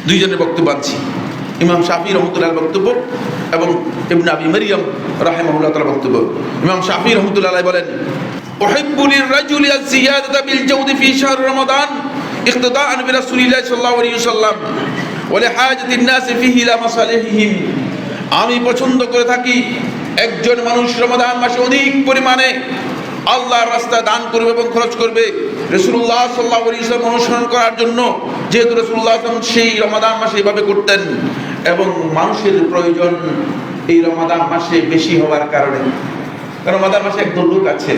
দুইজনের বক্তব্য আনছি, ইমাম শাফি রহমতুল্লাহ বক্তব্য এবং ইবনে আবি মারইয়াম রাহিমাহুল্লাহ তাআলা বক্তব্য। ইমাম শাফি রহমতুল্লাহ বলেন, উহিব্বু লির-রাজুলি আয-জিয়াদাতা বিল-জাওদি ফি শাহর রমাদান ইক্তিদাআন বিরাসূলিল্লাহ সাল্লাল্লাহু আলাইহি ওয়াসাল্লাম ওয়া লিহাজাতিন নাস ফিহি ইলা মাসালিহিম। আমি পছন্দ করে থাকি একজন মানুষ রমাদান মাসে অধিক পরিমাণে আল্লাহর রাস্তায় দান করবে এবং খরচ করবে রাসূলুল্লাহ সাল্লাল্লাহু আলাইহি ওয়াসাল্লাম অনুসরণ করার জন্য, যেহেতু রাসূলুল্লাহ সাল্লাল্লাহু আলাইহি ওয়াসাল্লাম সেই রমাদান মাসে এইভাবে করতেন এবং মানুষের প্রয়োজন এই রমাদান মাসে বেশি হওয়ার কারণে। রমাদান মাসে একদল লোক আছে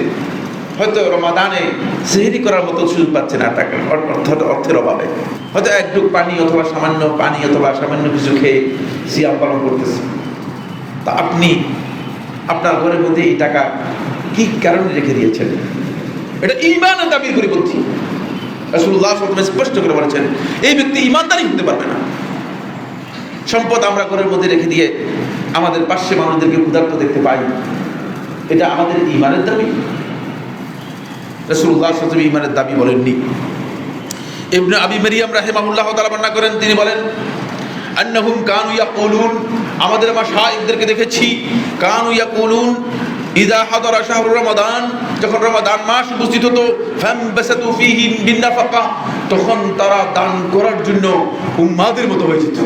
হয়তো রমাদানে সেহরি করার মতো সুযোগ পাচ্ছে না, টাকা অর্থের অভাবে, হয়তো একটু পানি অথবা সামান্য পানি অথবা সামান্য কিছু খেয়ে সিয়াম পালন করতেছে। তা আপনি আপনার ঘরের মধ্যে এই টাকা কি কারণে রেখে দিয়েছেন? এটা ঈমানের দাবির পরিপন্থী। রাসূলুল্লাহ সাল্লাল্লাহু আলাইহি ওয়াসাল্লাম স্পষ্ট করে বলেছেন এই ব্যক্তি ঈমানদারই হতে পারবে না। সম্পদ আমরা ঘরের মধ্যে রেখে দিয়ে আমাদের পাশে মানুষদেরকে ক্ষুধার্ত দেখতে পাই, এটা আমাদের ঈমানের দাবি? রাসূলুল্লাহ সাল্লাল্লাহু আলাইহি ওয়াসাল্লাম ঈমানের দাবি বলেননি। ইবনে আবি মারইয়াম রাহিমাহুল্লাহ তাআলা বর্ণনা করেন, তিনি বলেন আন্নাহুম কানু ইয়াকুলুন, আমাদের মাশায়েখদেরকে দেখেছি, কানু ইয়াকুলুন ইযা হাদারা শাহরু রমাদান, যখন রমাদান মাস উপস্থিত হতো, ফামবাসাতু ফীহি বিন নাফাকা, তখন তারা দান করার জন্য উম্মাদের মতো হয়ে যেত।